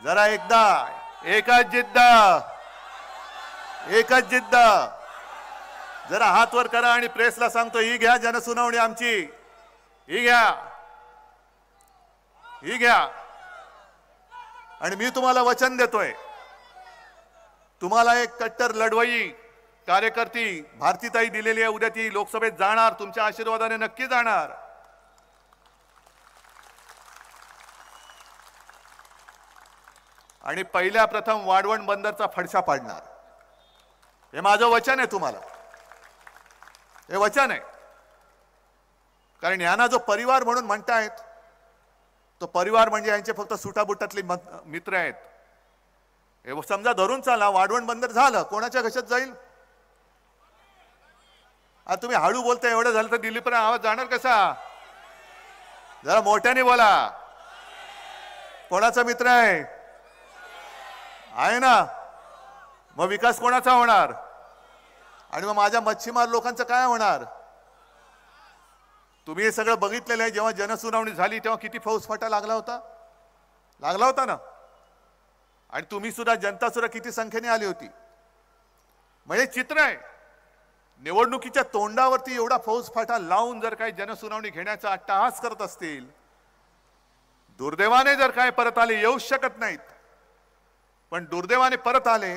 जरा एकदा एकच जिद्द जरा हात वर करा आणि प्रेसला सांगतो ही घ्या जनसुनावणी आमची, ही घ्या आणि मी तुम्हाला वचन देतोय, तुम्हाला एक कट्टर लढवई कार्यकर्ती भारतीताई दिलेली आहे, उद्या ती लोकसभेत जाणार, तुमच्या आशीर्वादाने नक्की जाणार। आणि पहिल्या प्रथम वाढवण बंदरचा फडशा पाडणार, हे माझं वचन आहे तुम्हाला, हे वचन आहे। कारण यांना जो परिवार म्हणून म्हणतायत तो परिवार म्हणजे यांचे फक्त सुटाबुटातले मित्र आहेत। हे समजा धरून चाला, वाढवण बंदर झालं कोणाच्या घशात जाईल? आता तुम्ही हळू बोलता, एवढं झालं तर दिल्लीपर्यंत आवाज जाणार कसा? जरा मोठ्याने बोला। कोणाचा मित्र आहे ना? मग विकास कोणाचा होणार? आणि मग माझ्या मच्छीमार लोकांचं काय होणार? तुम्ही हे सगळं बघितलेलं आहे। जेव्हा जनसुनावणी झाली तेव्हा किती फौजफाटा लागला होता ना? आणि तुम्ही सुद्धा, जनता सुद्धा किती संख्येने आली होती। म्हणजे चित्र आहे, निवडणुकीच्या तोंडावरती एवढा फौजफाटा लावून जर काही जनसुनावणी घेण्याचा अट्टहास करत असतील, दुर्दैवाने जर काय परत आले, येऊ शकत नाहीत, पण दुर्दैवाने परत आले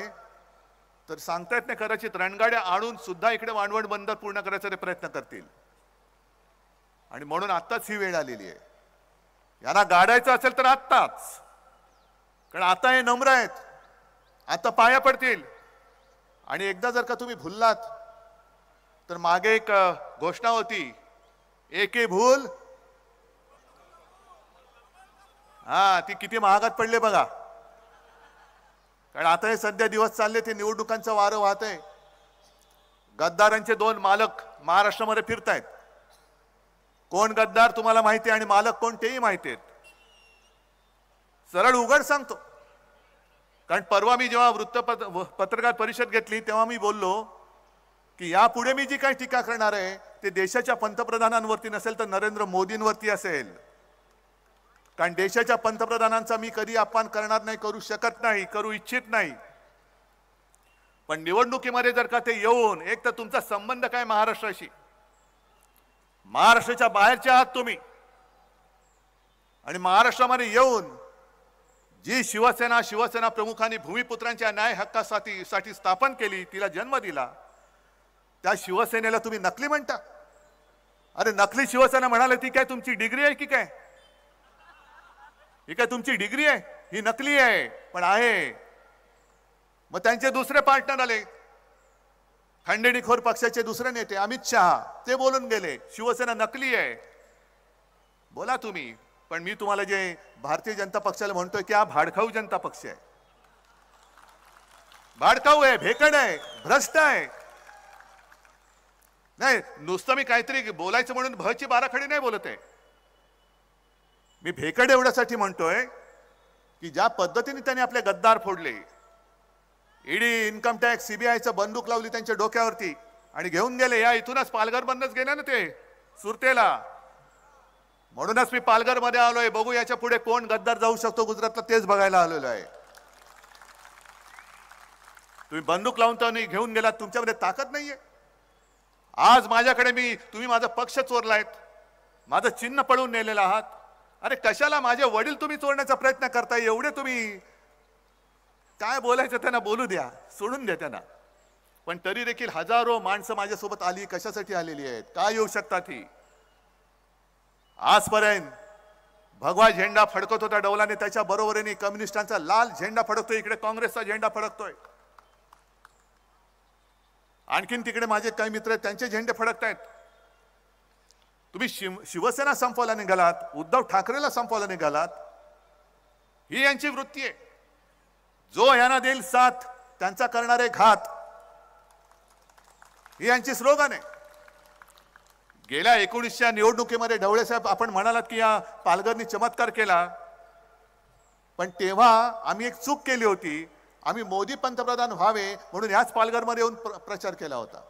तर सांगता येत नाही, कदाचित रणगाड्या आणून सुद्धा इकडे वाढवण बंदर पूर्ण करायचा ते प्रयत्न करतील। आणि म्हणून आत्ताच ही वेळ आलेली आहे, यांना गाडायचं असेल तर आत्ताच, कारण आता हे नम्र आहेत, आता पाया पडतील। आणि एकदा जर का तुम्ही भुललात तर मागे एक घोषणा होती, एके भूल, ती किती महागात पडले बघा। कारण आता हे सध्या दिवस चालले, ते निवडणुकांचं वारं वाहत आहे। गद्दारांचे 2 मालक महाराष्ट्रामध्ये फिरतायत। कोण गद्दार तुम्हाला माहिती आहे आणि मालक कोण तेही माहिती आहेत। सरळ उघड सांगतो, कारण परवा मी जेव्हा पत्रकार परिषद घेतली तेव्हा मी बोललो की यापुढे मी जी काही टीका करणार आहे ते देशाच्या पंतप्रधानांवरती नसेल तर नरेंद्र मोदींवरती असेल। कारण देशाच्या पंतप्रधानांचा मी कधी अपमान करणार नाही, करू शकत नाही, करू इच्छित नाही। पण निवडणुकीमध्ये जर का ते येऊन, एक तर तुमचा संबंध काय महाराष्ट्राशी, महाराष्ट्राच्या बाहेरचे आहात तुम्ही, आणि महाराष्ट्रामध्ये येऊन जी शिवसेना प्रमुखांनी भूमिपुत्रांच्या न्याय हक्कासाठी स्थापन केली, तिला जन्म दिला, त्या शिवसेनेला तुम्ही नकली म्हणता? अरे नकली शिवसेना म्हणाले ती काय तुमची डिग्री आहे की काय? ही काय तुमची डिग्री आहे? ही नकली आहे, पण आहे। मग त्यांचे दुसरे पार्टनर आले, खंडणीखोर पक्षाचे दुसरे नेते अमित शहा, ते बोलून गेले शिवसेना नकली आहे। बोला तुम्ही, पण मी तुम्हाला जे भारतीय जनता पक्षाला म्हणतोय की हा भाडखाऊ जनता पक्ष आहे, भाडखाऊ आहे, भेकड आहे, भ्रष्ट आहे। नाही, नुसतं मी काहीतरी बोलायचं म्हणून भची बाराखडी नाही बोलत आहे, मी भेकड एवढ्यासाठी म्हणतोय की ज्या पद्धतीने त्यांनी आपले गद्दार फोडले, ईडी, इन्कम टॅक्स, सीबीआयचं बंदूक लावली त्यांच्या डोक्यावरती आणि घेऊन गेले। या इथूनच पालघर बंदच गेले ना ते सुरतेला, म्हणूनच मी पालघर मध्ये आलोय। बघू याच्या पुढे कोण गद्दार जाऊ शकतो गुजरातला, तेच बघायला आलेलो आहे। तुम्ही बंदूक लावून तर घेऊन गेलात, तुमच्यामध्ये ताकद नाहीये। आज माझ्याकडे तुम्ही माझा पक्ष चोरलायत, माझं चिन्ह पळवून नेलेलं आहात। अरे कशाला माझे वडील तुम्ही चोरण्याचा प्रयत्न करताय? एवढे तुम्ही काय बोलायचं त्यांना बोलू द्या, सोडून द्या त्यांना। पण तरी देखील हजारो माणसं माझ्यासोबत आली, कशासाठी आलेली आहेत, काय येऊ शकतात ही? आजपर्यंत भगवा झेंडा फडकत होता डौलाने, त्याच्या बरोबरीने कम्युनिस्टांचा लाल झेंडा फडकतोय, इकडे काँग्रेसचा झेंडा फडकतोय। आणखीन तिकडे माझे काही मित्र आहेत, त्यांचे झेंडे फडकतायत। तुम्ही शिवसेना संपवायला निघालात, उद्धव ठाकरेला संपवायला निघालात, ही यांची वृत्ती आहे। जो यांना देईल साथ त्यांचा करणारे घात, ही यांची स्लोगन आहे। गेल्या 19च्या निवडणुकीमध्ये ढवळे साहेब आपण म्हणालात की या पालघरनी चमत्कार केला, पण तेव्हा आम्ही एक चूक केली होती, आम्ही मोदी पंतप्रधान व्हावे म्हणून याच पालघरमध्ये येऊन प्रचार केला होता।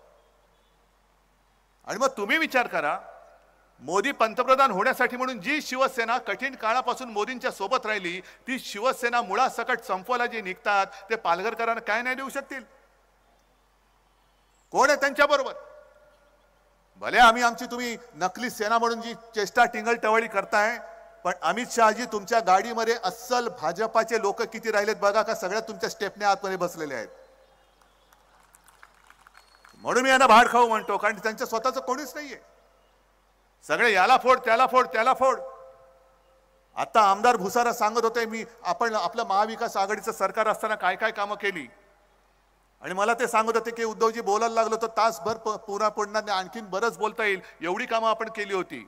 आणि मग तुम्ही विचार करा, मोदी पंतप्रधान होण्यासाठी म्हणून जी शिवसेना कठीण काळापासून मोदींच्या सोबत राहिली ती शिवसेना मुळासकट संपवायला जे निघतात ते पालघरकरांना काय नाही देऊ शकतील? कोण आहे त्यांच्या बरोबर? भले आम्ही आमची तुम्ही नकली सेना म्हणून जी चेष्टा टिंगल टवळी करताय, पण अमित शहाजी तुमच्या गाडीमध्ये अस्सल भाजपाचे लोक किती राहिलेत बघा, का सगळ्या तुमच्या स्टेपने आतमध्ये बसलेले आहेत? म्हणून मी यांना भाड खाऊ म्हणतो, कारण त्यांच्या स्वतःचं कोणीच नाहीये. सगळे याला फोड त्याला फोड त्याला फोड. आता आमदार भुसारा सांगत होते मी आपण आपलं महाविकास आघाडीचं सरकार असताना काय काय कामं केली, आणि मला ते सांगत होते की उद्धवजी बोलायला लागलो तर तासभर पुन्हा पडणार नाही, आणखीन बरंच बोलता येईल, एवढी कामं आपण केली होती.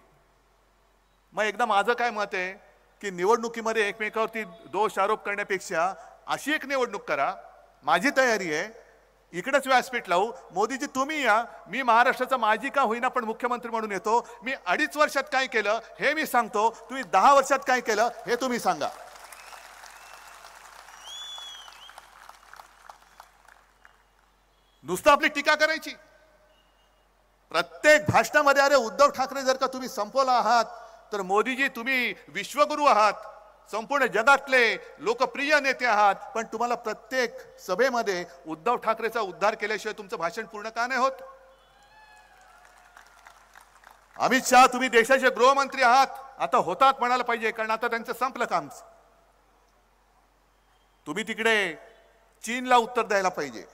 मग एकदा माझं काय मत आहे की निवडणुकीमध्ये एकमेकावरती दोष आरोप करण्यापेक्षा अशी एक निवडणूक करा. माझी तयारी आहे, इकडेच व्यासपीठ लावू. मोदीजी तुम्ही या, मी महाराष्ट्राचा माजी का होईना पण मुख्यमंत्री म्हणून येतो. मी 2.5 वर्षात काय केलं हे मी सांगतो, तुम्ही 10 वर्षात काय केलं हे तुम्ही सांगा. नुसतं आपली टीका करायची प्रत्येक भाषणामध्ये. अरे उद्धव ठाकरे जर का तुम्ही संपवला आहात तर मोदीजी तुम्ही विश्वगुरू आहात, संपूर्ण जगातले लोकप्रिय नेते आहात, पण तुम्हाला प्रत्येक सभेमध्ये उद्धव ठाकरेचा उद्धार केल्याशिवाय तुमचं भाषण पूर्ण का नाही होत? अमित शहा तुम्ही देशाचे गृहमंत्री आहात, आता होतात म्हणायला पाहिजे, कारण आता त्यांचं संपलं काम. तुम्ही तिकडे चीनला उत्तर द्यायला पाहिजे.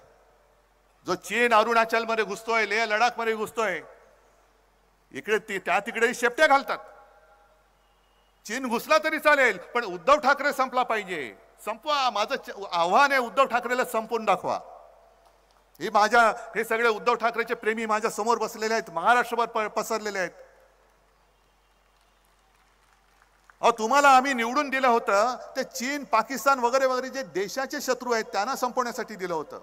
जो चीन अरुणाचल मध्ये घुसतोय, लेह लडाख मध्ये घुसतोय, इकडे त्या तिकडे शेपट्या घालतात. चीन घुसला तरी चालेल, पण उद्धव ठाकरे संपला पाहिजे. संपवा. माझं आव्हान आहे, उद्धव ठाकरेला संपवून दाखवा. हे सगळे उद्धव ठाकरेचे प्रेमी माझ्या समोर बसलेले आहेत, महाराष्ट्रभर पसरलेले आहेत. अहो तुम्हाला आम्ही निवडून दिलं होतं ते चीन पाकिस्तान वगैरे वगैरे जे देशाचे शत्रू आहेत त्यांना संपवण्यासाठी दिलं होतं,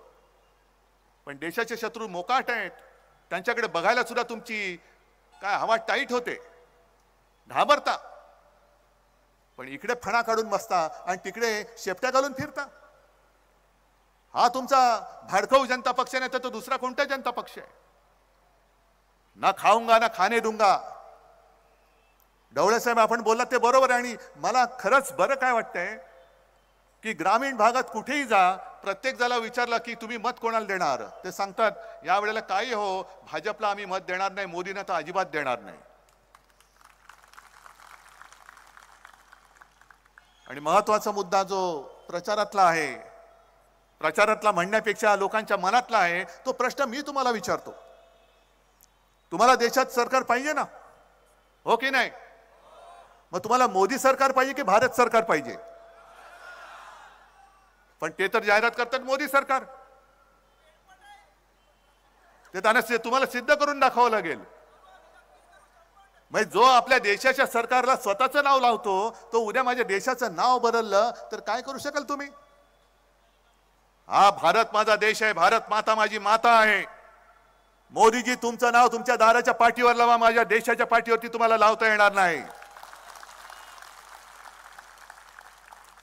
पण देशाचे शत्रू मोकाट आहेत, त्यांच्याकडे बघायला सुद्धा तुमची काय हवा टाईट होते, घाबरता. पण इकडे फणा काढून बसता आणि तिकडे शेपट्या घालून फिरता. हा तुमचा भाडखाऊ जनता पक्ष नाही तर तो दुसरा कोणता जनता पक्ष आहे? ना खाऊंगा ना खाणे दूंगा. ढवळे साहेब आपण बोललात ते बरोबर आहे, आणि मला खरंच बरं काय वाटतंय की ग्रामीण भागात कुठेही जा, प्रत्येक जणाला विचारलं की तुम्ही मत कोणाला देणार, ते सांगतात यावेळेला काही हो भाजपला आम्ही मत देणार नाही, मोदींना तर अजिबात देणार नाही. आणि महत्वाचा मुद्दा जो प्रचारातला आहे, प्रचारातला म्हणण्यापेक्षा लोकांच्या मनातला आहे, तो प्रश्न मी तुम्हाला विचारतो. तुम्हाला देशात सरकार पाहिजे ना, हो की नाही? मग तुम्हाला मोदी सरकार पाहिजे की भारत सरकार पाहिजे? पण ते तर जाहिरात करतात मोदी सरकार. ते त्यांना तुम्हाला सिद्ध करून दाखवावं लागेल. म्हणजे जो आपल्या देशाच्या सरकारला स्वतःचं नाव लावतो तो उद्या माझ्या देशाचं नाव बदललं तर काय करू शकाल तुम्ही? हा भारत माझा देश आहे, भारत माता माझी माता आहे. मोदीजी तुमचं नाव तुमच्या दाराच्या पाठीवर लावा, माझ्या देशाच्या पाठीवरती तुम्हाला लावता येणार नाही.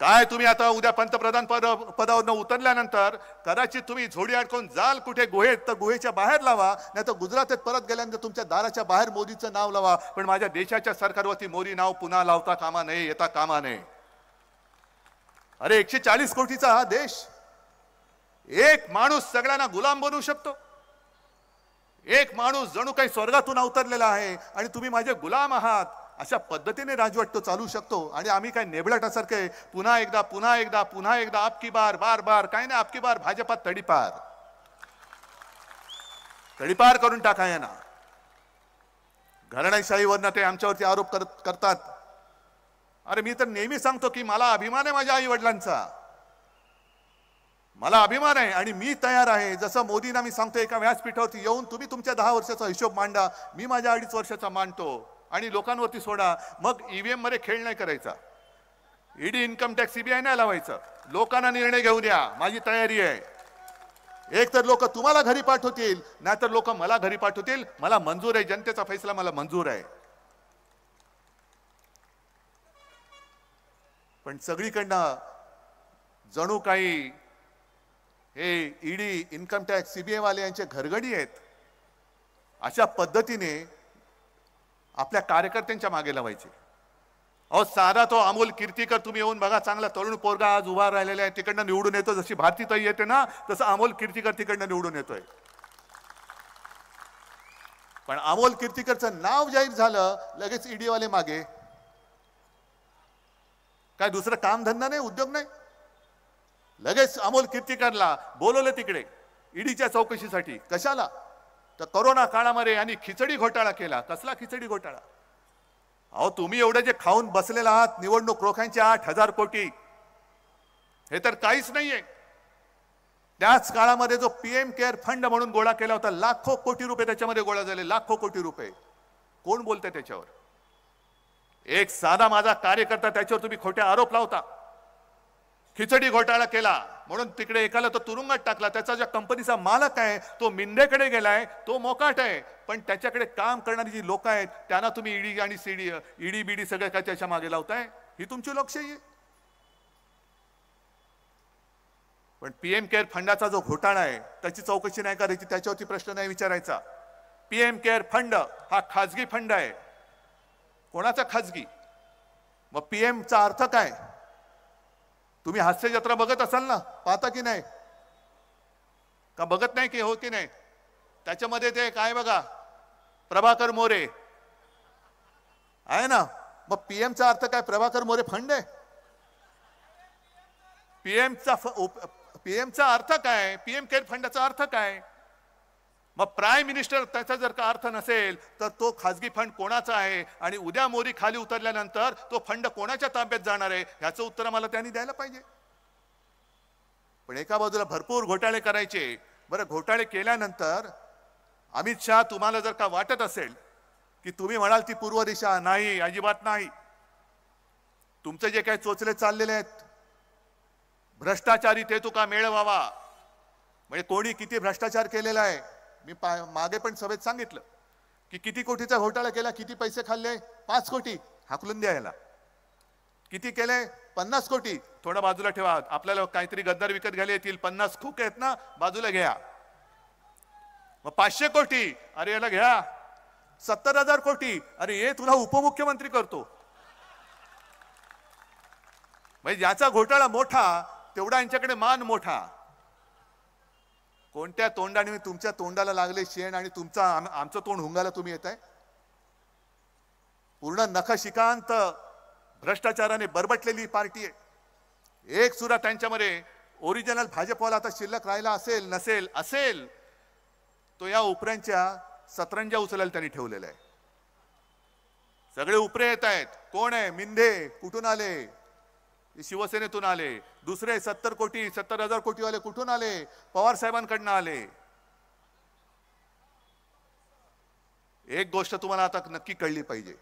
काय तुम्ही आता उद्या पंतप्रधान पदावरून उतरल्यानंतर कदाचित तुम्ही झोडी अडकून जाल कुठे गुहेत, तर गुहेच्या बाहेर लावा, नाही तर गुजरातात परत गेल्यानंतर तुमच्या दाराच्या बाहेर मोदीचं नाव लावा, पण माझ्या देशाच्या सरकारवरती मोदी नाव पुन्हा लावता कामा नये, येता कामा नये. अरे 140 कोटीचा हा देश, एक माणूस सगळ्यांना गुलाम बनवू शकतो. एक माणूस जणू काही स्वर्गातून अवतरलेला आहे आणि तुम्ही माझे गुलाम आहात, अशा पद्धतीने राजवट तो चालू शकतो. आणि आम्ही काय नेबलाटासारखे पुन्हा एकदा पुन्हा एकदा पुन्हा एकदा आपकी बार बार बार, काय नाही आपकी बार भाजपात तडीपार तडीपार करून टाकाय ना. घराणेशाहीवरनं ते आमच्यावरती आरोप करतात. अरे मी तर नेहमी सांगतो की मला अभिमान आहे माझ्या आई वडिलांचा, मला अभिमान आहे आणि मी तयार आहे. जसं मोदींना मी सांगतो एका व्यासपीठावरती येऊन तुम्ही तुमच्या 10 वर्षाचा हिशोब मांडा, मी माझ्या 2.5 वर्षाचा मांडतो आणि लोकांवरती सोडा. मग ईव्हीएम मध्ये खेळ नाही करायचा, ईडी इन्कम टॅक्स सीबीआय नाही लावायचं, लोकांना निर्णय घेऊ द्या. माझी तयारी आहे. एक तर लोक तुम्हाला घरी पाठवतील, नाहीतर लोक मला घरी पाठवतील. मला मंजूर आहे, जनतेचा फैसला मला मंजूर आहे. पण सगळीकडनं जणू काही हे ईडी इन्कम टॅक्स सीबीआय वाले यांचे घरगडी आहेत. अशा पद्धतीने आपल्या कार्यकर्त्यांच्या मागे लावायचे. अहो साधा तो अमोल कीर्तीकर तुम्ही येऊन बघा, चांगला तरुण पोरगा आज उभा राहिलेला आहे, तिकडनं निवडून येतो. जशी भारतीताई येते ना तसं अमोल कीर्तीकर तिकडनं निवडून येतोय. पण अमोल कीर्तीकरचं नाव जाहीर झालं लगेच ईडी वाले मागे. काय दुसरं काम धंदा नाही, उद्योग नाही, लगेच अमोल कीर्तीकरला बोलवलं तिकडे ईडीच्या चौकशीसाठी. कशाला? तर कोरोना काळामध्ये यांनी खिचडी घोटाळा केला. कसला खिचडी घोटाळा? अहो तुम्ही एवढे जे खाऊन बसलेला आहात निवडणूक रोख्यांचे 8,000 कोटी, हे तर काहीच नाहीये. त्याच काळामध्ये जो पीएम केअर फंड म्हणून गोळा केला होता, लाखो कोटी रुपये त्याच्यामध्ये गोळा झाले, लाखो कोटी रुपये. कोण बोलतंय त्याच्यावर? एक साधा माझा कार्यकर्ता, त्याच्यावर तुम्ही खोटे आरोप लावता. खिचडी घोटाळा केला म्हणून तिकडे एकाला तो तुरुंगात टाकला. त्याचा ज्या कंपनीचा मालक आहे तो मिंदेकडे गेलाय, तो मोकाट आहे. पण त्याच्याकडे काम करणारी जी लोक आहेत त्यांना तुम्ही ईडी आणि ईडी बीडी सगळं काय त्याच्या मागे लावताय. ही तुमची लोकशाही आहे. पण पीएम केअर फंडाचा जो घोटाळा आहे त्याची चौकशी नाही करायची, त्याच्यावरती प्रश्न नाही विचारायचा. पीएम केअर फंड हा खाजगी फंड आहे. कोणाचा खाजगी? मग पीएमचा अर्थ काय? तुम्ही हास्य जत्रा बघत असाल ना, पाहता की नाही? का बघत नाही की हो की नाही? त्याच्यामध्ये ते काय बघा, प्रभाकर मोरे आहे ना. मग पीएमचा अर्थ काय? प्रभाकर मोरे फंड आहे. पीएमचा अर्थ काय? पीएम केअर फंडाचा अर्थ काय? मग प्राईम मिनिस्टर त्याचा जर का अर्थ नसेल तर तो खाजगी फंड कोणाचा आहे आणि उद्या मोदी खाली उतरल्यानंतर तो फंड कोणाच्या ताब्यात जाणार आहे याचं उत्तर मला त्यांनी द्यायला पाहिजे. पण एका बाजूला भरपूर घोटाळे करायचे. बरं, घोटाळे केल्यानंतर अमित शहा तुम्हाला जर का वाटत असेल की तुम्ही म्हणाल ती पूर्व दिशा, नाही, अजिबात नाही. तुमचे जे काही चोचले चाललेले आहेत भ्रष्टाचारी ते तुका मेळ व्हावा. म्हणजे कोणी किती भ्रष्टाचार केलेला आहे. मी मागे पण सभेत सांगितलं की किती कोटीचा घोटाळा केला, किती पैसे खाल्ले. 5 कोटी हाकलून द्यायला. किती केले? 50 कोटी. थोडं बाजूला ठेवा, आपल्याला काहीतरी गद्दार विकत घ्यायला येतील, 50 खोके आहेत ना, बाजूला घ्या. मग 500 कोटी, अरे याला घ्या. 70,000 कोटी, अरे ये तुला उपमुख्यमंत्री करतो. म्हणजे ज्याचा घोटाळा मोठा तेवढा यांच्याकडे मान मोठा. कोणत्या तोंडाने तुमच्या तोंडाला लागले शेण आणि तुमचा आमचं तोंड हुंगाला तुम्ही येताय? पूर्ण नखशिकांत भ्रष्टाचाराने बरबटलेली पार्टी आहे. एक सुद्धा त्यांच्यामध्ये ओरिजिनल भाजपवाला आता शिल्लक राहिला असेल तो या उपऱ्यांच्या सतरंजा उचलायला त्यांनी ठेवलेला आहे. सगळे उपरे येत आहेत. कोण आहे? मिंदे कुठून आले? शिवसेनेतून आले. दुसरे 70,000 कोटी वाले कुठून आले? पवार साहेबांकडनं आले. एक गोष्ट तुम्हाला आता नक्की कळली पाहिजे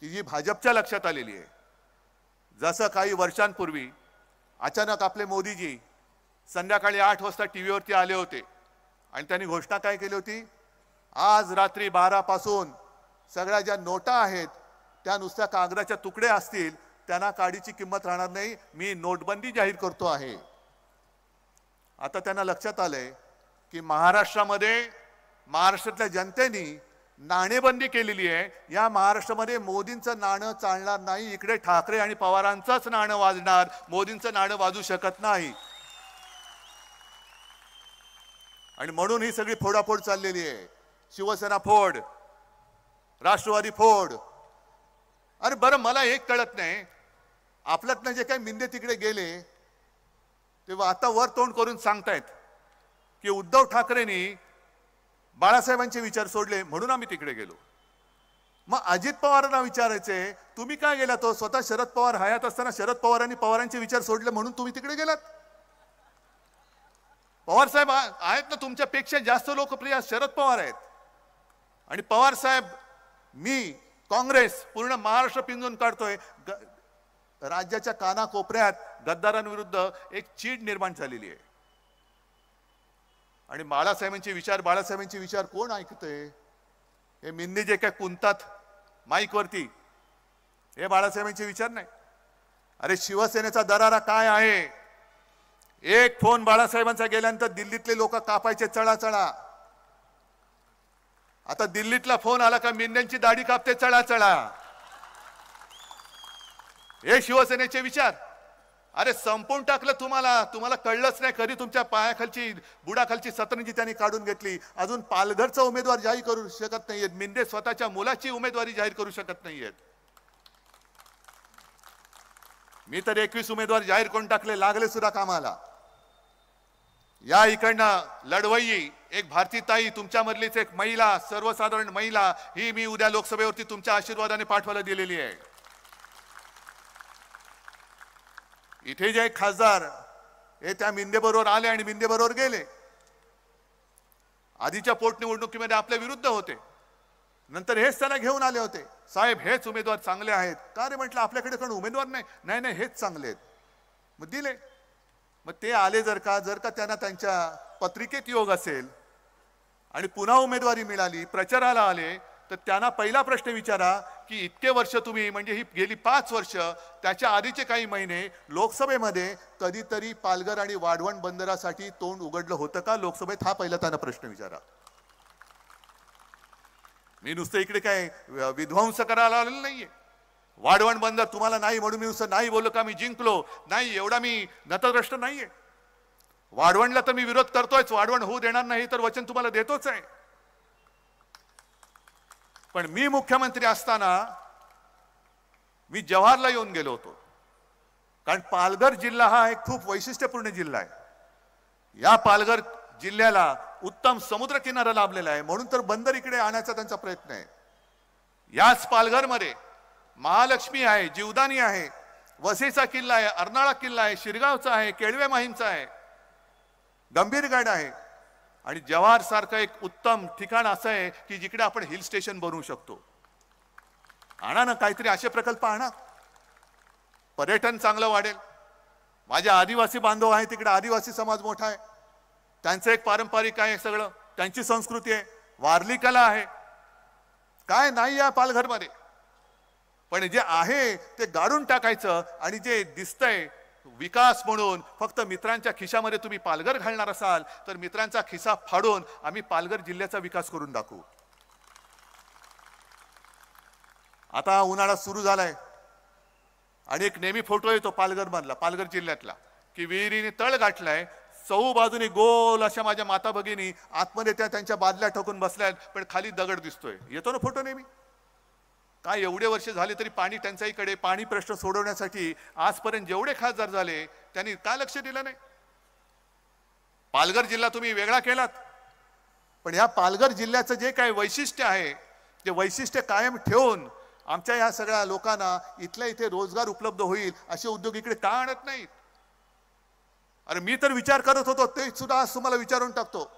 की जी भाजपच्या लक्षात आलेली आहे. जसं काही वर्षांपूर्वी अचानक आपले मोदीजी संध्याकाळी 8 वाजता टीव्हीवरती आले होते आणि त्यांनी घोषणा काय केली होती? आज रात्री 12 पासून सगळ्या ज्या नोटा आहेत त्या नुसत्या कागदाच्या तुकडे असतील, त्यांना काडीची किंमत राहणार नाही, मी नोटबंदी जाहीर करतो आहे. आता त्यांना लक्षात आलंय की महाराष्ट्रातल्या जनतेने नाणेबंदी केलेली आहे. या महाराष्ट्रामध्ये मोदींचं नाणं चालणार नाही. इकडे ठाकरे आणि पवारांचंच नाणं वाजणार, मोदींचं नाणं वाजू शकत नाही. आणि म्हणून ही सगळी फोडाफोड चाललेली आहे. शिवसेना फोड, राष्ट्रवादी फोड. अरे बरं, मला एक कळत नाही, आपल्यातनं जे काही मिंदे तिकडे गेले तेव्हा आता वर तोंड करून सांगतायत की उद्धव ठाकरेंनी बाळासाहेबांचे विचार सोडले म्हणून आम्ही तिकडे गेलो. मग अजित पवारांना विचारायचे, तुम्ही काय गेला? तो स्वतः शरद पवार हयात असताना शरद पवारांनी पवारांचे विचार सोडले म्हणून तुम्ही तिकडे गेलात. पवार साहेब आहेत ना, तुमच्यापेक्षा जास्त लोकप्रिय शरद पवार आहेत. आणि पवार साहेब, मी, काँग्रेस पूर्ण महाराष्ट्र पिंजून काढतोय. राज्याच्या कानाकोपऱ्यात गद्दारांविरुद्ध एक चीड निर्माण झालेली आहे. आणि बाळासाहेबांचे विचार कोण ऐकतंय? हे मिंदे जे काय कुंतात माईकवरती, हे बाळासाहेबांचे विचार नाही. अरे शिवसेनेचा दरारा काय आहे? एक फोन बाळासाहेबांचा गेल्यानंतर दिल्लीतले लोक कापायचे चळा. आता दिल्लीतला फोन आला का मिंद्यांची दाढी कापते चढा चढा, हे शिवसेनेचे विचार. अरे संपवून टाकलं तुम्हाला कळलंच नाही. कधी तुमच्या पायाखालची बुडाखालची सतरंजी त्यांनी काढून घेतली. अजून पालघरचा उमेदवार जाहीर करू शकत नाहीयेत. मिंदे स्वतःच्या मुलाची उमेदवारी जाहीर करू शकत नाहीयेत. मी तर 21 उमेदवार जाहीर करून टाकले, लागले सुद्धा कामाला. या इकडनं लढवई एक भारतीताई, तुमच्यामधलीच एक महिला, सर्वसाधारण महिला, ही मी उद्या लोकसभेवरती तुमच्या आशीर्वादाने पाठवायला दिलेली आहे. इथे जे खासदार हे त्या मिंदे बरोबर आले आणि मिंदे बरोबर गेले. आधीच्या पोटनिवडणुकीमध्ये आपल्या विरुद्ध होते, नंतर हेच त्यांना घेऊन आले होते. साहेब हेच उमेदवार चांगले आहेत का रे? म्हटलं आपल्याकडे कोण उमेदवार नाही. नाही हेच चांगले आहेत. मग दिले. मग ते आले जर का त्यांना त्यांच्या पत्रिकेत योग असेल आणि पुन्हा उमेदवारी मिळाली, प्रचाराला आले, तर त्यांना पहिला प्रश्न विचारा की इतके वर्ष तुम्ही, म्हणजे ही गेली 5 वर्ष, त्याच्या आधीचे काही महिने लोकसभेमध्ये कधीतरी पालघर आणि वाढवण बंदरासाठी तोंड उघडलं होतं का लोकसभेत? हा पहिला त्यांना प्रश्न विचारा. मी नुसतं इकडे काय विध्वंस करायला आलेलं नाहीये. वाढवण बंदर तुम्हाला नाही म्हणून मी नुसतं नाही बोललो का मी जिंकलो? नाही, एवढा मी नतद्रष्ट नाहीये. वाढवणला तर मी विरोध करतोयच, वाढवण होऊ देणार नाही तर वचन तुम्हाला देतोच आहे. पण मी मुख्यमंत्री असताना मी जव्हारला येऊन गेलो होतो, कारण पालघर जिल्हा हा एक खूप वैशिष्ट्यपूर्ण जिल्हा आहे. या पालघर जिल्ह्याला उत्तम समुद्र किनारा लाभलेला आहे, म्हणून तर बंदर इकडे आणण्याचा त्यांचा प्रयत्न आहे. याच पालघरमध्ये महालक्ष्मी आहे, जीवदानी आहे, वसईचा किल्ला आहे, अर्नाळा किल्ला आहे, शिरगावचा आहे, केळवे माहीमचा आहे, गंभीरगड आहे. आणि जव्हार सारखं एक उत्तम ठिकाण असं आहे की जिकडे आपण हिल स्टेशन बनवू शकतो. आणा ना काहीतरी असे प्रकल्प आणा, पर्यटन चांगलं वाढेल. माझे आदिवासी बांधव आहे तिकडे, आदिवासी समाज मोठा आहे, त्यांचं एक पारंपरिक आहे, सगळं त्यांची संस्कृती आहे, वारली कला आहे. काय नाही या पालघरमध्ये, पण जे आहे ते गाडून टाकायचं आणि जे दिसतंय विकास म्हणून फक्त मित्रांच्या खिशामध्ये तुम्ही पालघर घालणार असाल तर मित्रांचा खिसा फाडून आम्ही पालघर जिल्ह्याचा विकास करून दाखवू. आता उन्हाळा सुरू झालाय आणि एक नेहमी फोटो येतो पालघर मधला, पालघर जिल्ह्यातला, की विहिरीने तळ गाठलाय, चहू बाजूने गोल अशा माझ्या माता भगिनी आतमध्ये त्यांच्या बादल्या ठोकून बसल्यात, पण खाली दगड दिसतोय. येतो ना फोटो नेहमी. काय एवढे वर्ष झाले तरी पाणी टंचाईकडे, पाणी प्रश्न सोडवण्यासाठी आजपर्यंत जेवढे खासदार झाले त्यांनी का लक्ष दिलं नाही? पालघर जिल्हा तुम्ही वेगळा केलात, पण या पालघर जिल्ह्याचं जे काही वैशिष्ट्य आहे ते वैशिष्ट्य कायम ठेवून आमच्या या सगळ्या लोकांना इथल्या इथे रोजगार उपलब्ध होईल असे उद्योग इकडे का आणत नाहीत? अरे मी तर विचार करत होतो, ते सुद्धा आज तुम्हाला विचारून टाकतो.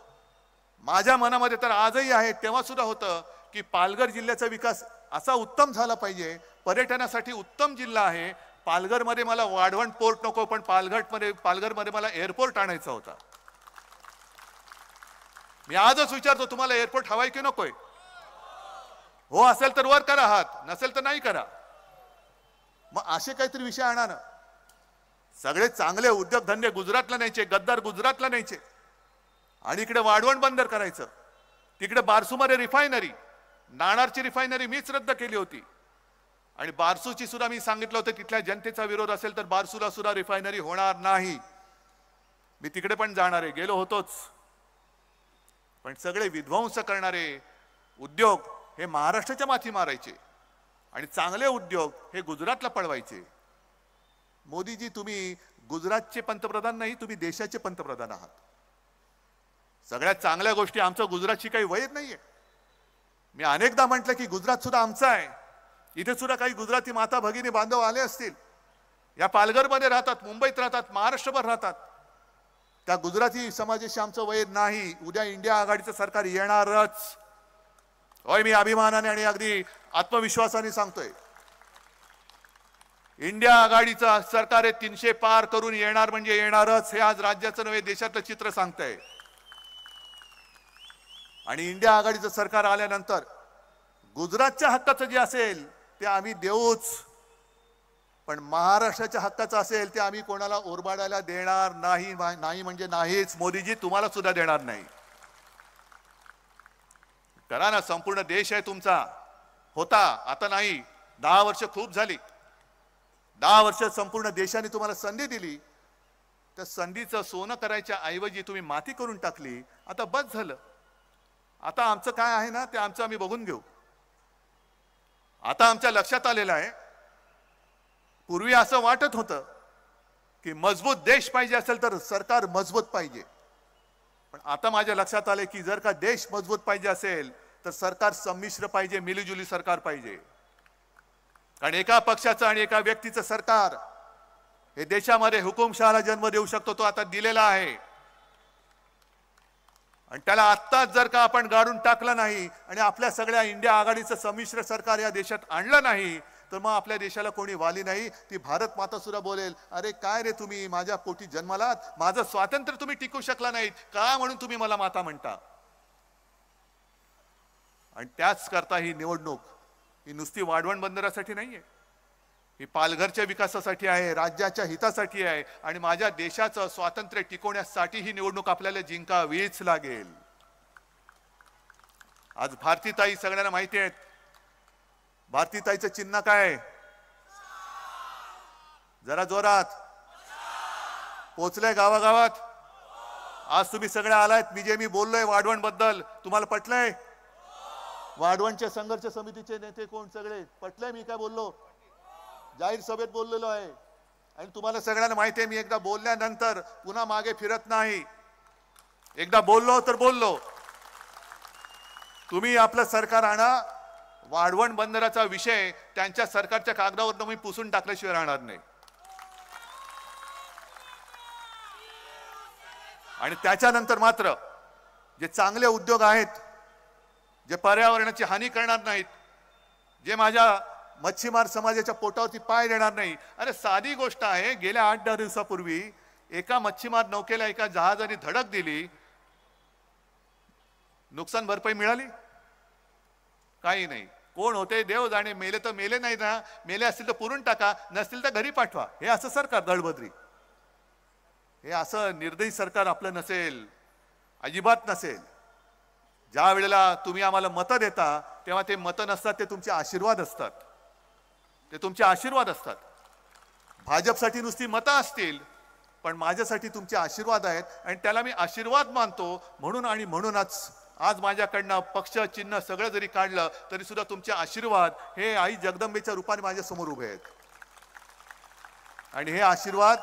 माझ्या मनामध्ये तर आजही आहे, तेव्हा सुद्धा होतं की पालघर जिल्ह्याचा विकास असा उत्तम झाला पाहिजे. पर्यटनासाठी उत्तम जिल्हा आहे. पालघरमध्ये मला वाढवण पोर्ट नको, पण पालघरमध्ये मला एअरपोर्ट आणायचा होता. मी आजच विचारतो, तुम्हाला एअरपोर्ट हवाय की नकोय? हो असेल तर वर करा हात, नसेल तर नाही करा. मग असे काहीतरी विषय आणा ना. सगळे चांगले उद्योगधंदे गुजरातला न्यायचे, गद्दार गुजरातला न्यायचे आणि इकडे वाढवण बंदर करायचं. तिकडे बारसूमध्ये रिफायनरी, नाणारची रिफायनरी मीच रद्द केली होती आणि बारसूची सुद्धा मी सांगितलं होतं तिथल्या जनतेचा विरोध असेल तर बारसूला सुद्धा रिफायनरी होणार नाही. मी तिकडे पण जाणार आहे, गेलो होतोच. पण सगळे विध्वंस करणारे उद्योग हे महाराष्ट्राच्या माथी मारायचे आणि चांगले उद्योग हे गुजरातला पळवायचे. मोदीजी तुम्ही गुजरातचे पंतप्रधान नाही, तुम्ही देशाचे पंतप्रधान आहात. सगळ्यात चांगल्या गोष्टी आमचं गुजरातची काही वय नाहीये. मी अनेकदा म्हटलं की गुजरात सुद्धा आमचं आहे. इथे सुद्धा काही गुजराती माता भगिनी बांधव आले असतील, या पालघरमध्ये राहतात, मुंबईत राहतात, महाराष्ट्रभर राहतात. त्या गुजराती समाजाशी आमचं वय नाही. उद्या इंडिया आघाडीचं सरकार येणारच. होय, मी अभिमानाने आणि अगदी आत्मविश्वासाने सांगतोय, इंडिया आघाडीचं सरकार हे 300 पार करून येणार म्हणजे येणारच. हे आज राज्याचं नव्हे देशातलं चित्र सांगतंय. आणि इंडिया आघाडीचं सरकार आल्यानंतर गुजरातच्या हक्काचं जे असेल ते आम्ही देऊच, पण महाराष्ट्राच्या हक्काचं असेल ते आम्ही कोणाला ओरबाडायला देणार नाही. नाही म्हणजे नाहीच. मोदीजी तुम्हाला सुद्धा देणार नाही. करा ना, संपूर्ण देश आहे तुमचा. होता, आता नाही. 10 वर्ष खूप झाली. 10 वर्ष संपूर्ण देशाने तुम्हाला संधी दिली. त्या संधीचं सोनं करायच्या ऐवजी तुम्ही माती करून टाकली. आता बस झालं. आता आमचं काय आहे ना ते आमचं आम्ही बघून घेऊ. आता आमच्या लक्षात आलेलं आहे, पूर्वी असं वाटत होतं की मजबूत देश पाहिजे असेल तर सरकार मजबूत पाहिजे. पण आता माझ्या लक्षात आले की जर का देश मजबूत पाहिजे असेल तर सरकार संमिश्र पाहिजे, मिलीजुली सरकार पाहिजे. कारण एका पक्षाचं आणि एका व्यक्तीचं सरकार हे देशामध्ये हुकुमशहाला जन्म देऊ शकतो, तो आता दिलेला आहे. आणि त्याला आत्ताच जर का आपण गाडून टाकलं नाही आणि आपल्या सगळ्या इंडिया आघाडीचं संमिश्र सरकार या देशात आणलं नाही तर मग आपल्या देशाला कोणी वाली नाही. ती भारत माता सुद्धा बोलेल, अरे काय रे तुम्ही माझ्या पोटी जन्मालात, माझं स्वातंत्र्य तुम्ही टिकू शकला नाहीत का म्हणून तुम्ही मला माता म्हणता. आणि त्याच करता ही निवडणूक ही नुसती वाढवण बंदरासाठी नाहीये, ही पालघरच्या विकासासाठी आहे, राज्याच्या हितासाठी आहे आणि माझ्या देशाचं स्वातंत्र्य टिकवण्यासाठी ही निवडणूक आपल्याला जिंकावीच लागेल. आज भारतीताई सगळ्यांना माहिती आहे. भारतीताईचं चिन्ह काय? जरा जोरात पोचलंय गावागावात. आज तुम्ही सगळे आलायत. मी बोललोय वाढवण बद्दल तुम्हाला पटलंय? वाढवणच्या संघर्ष समितीचे नेते कोण सगळे पटलंय मी काय बोललो? जाहीर सभेत बोललेलो आहे. आणि तुम्हाला सगळ्यांना माहिती आहे मी एकदा बोलल्यानंतर पुन्हा मागे फिरत नाही. एकदा बोललो तर बोललो. तुम्ही आपलं सरकार आणा. वाढवण बंदराचा विषय त्यांच्या सरकारच्या कागदावर मी पुसून टाकल्याशिवाय राहणार नाही. आणि त्याच्यानंतर मात्र जे चांगले उद्योग आहेत, जे पर्यावरणाची हानी करणार नाहीत, जे माझ्या मच्छीमार समाजाच्या पोटावरती पाय देणार नाही. अरे साधी गोष्ट आहे. गेल्या 8-10 दिवसापूर्वी एका मच्छीमार नौकेला एका जहाजाने धडक दिली. नुकसान भरपाई मिळाली? काही नाही. कोण होते देव जाणे. मेले तर मेले नाही ना. मेले असतील तर पुरून टाका, नसतील तर घरी पाठवा. हे असं सरकार दळबद्री, हे असं निर्दयी सरकार आपलं नसेल, अजिबात नसेल. ज्या वेळेला तुम्ही आम्हाला मतं देता तेव्हा ते मतं नसतात, ते तुमचे आशीर्वाद असतात. ते तुमचे आशीर्वाद असतात. भाजपसाठी नुसती मतं असतील पण माझ्यासाठी तुमचे आशीर्वाद आहेत आणि त्याला मी आशीर्वाद मानतो. म्हणून आणि म्हणूनच आज माझ्याकडनं पक्ष चिन्ह सगळं जरी काढलं तरी सुद्धा तुमचे आशीर्वाद हे आई जगदंबेच्या रूपाने माझ्या समोर उभे आहेत. आणि हे आशीर्वाद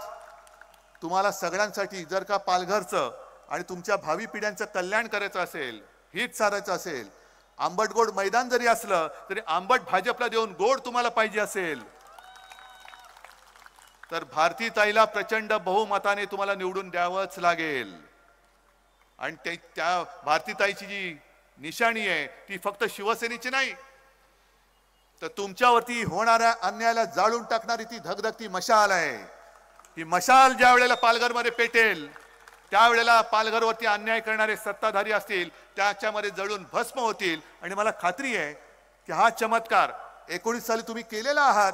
तुम्हाला सगळ्यांसाठी, जर का पालघरचं आणि तुमच्या भावी पिढ्यांचं कल्याण करायचं असेल, हित साधायचं असेल, आंबट गोड मैदान जरी असलं तरी आंबट भाजपला देऊन गोड तुम्हाला पाहिजे असेल तर भारतीताईला प्रचंड बहुमताने तुम्हाला निवडून द्यावंच लागेल. आणि त्या भारतीताईची जी निशाणी आहे ती फक्त शिवसेनेची नाही, तर तुमच्यावरती होणाऱ्या अन्यायाला जाळून टाकणारी ती धगधगती मशाल आहे. ही मशाल ज्या वेळेला पालघरमध्ये पेटेल त्यावेळेला पालघरवरती अन्याय करणारे सत्ताधारी असतील त्याच्यामध्ये जळून भस्म होतील. आणि मला खात्री आहे की हा चमत्कार 19 साली तुम्ही केलेला आहात,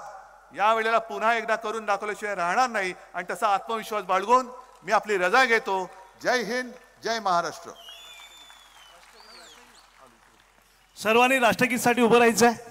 या वेळेला पुन्हा एकदा करून दाखवल्याशिवाय राहणार नाही. आणि तसा आत्मविश्वास बाळगून मी आपली रजा घेतो. जय हिंद, जय महाराष्ट्र. सर्वांनी राष्ट्रगीतासाठी उभं राहायचं आहे.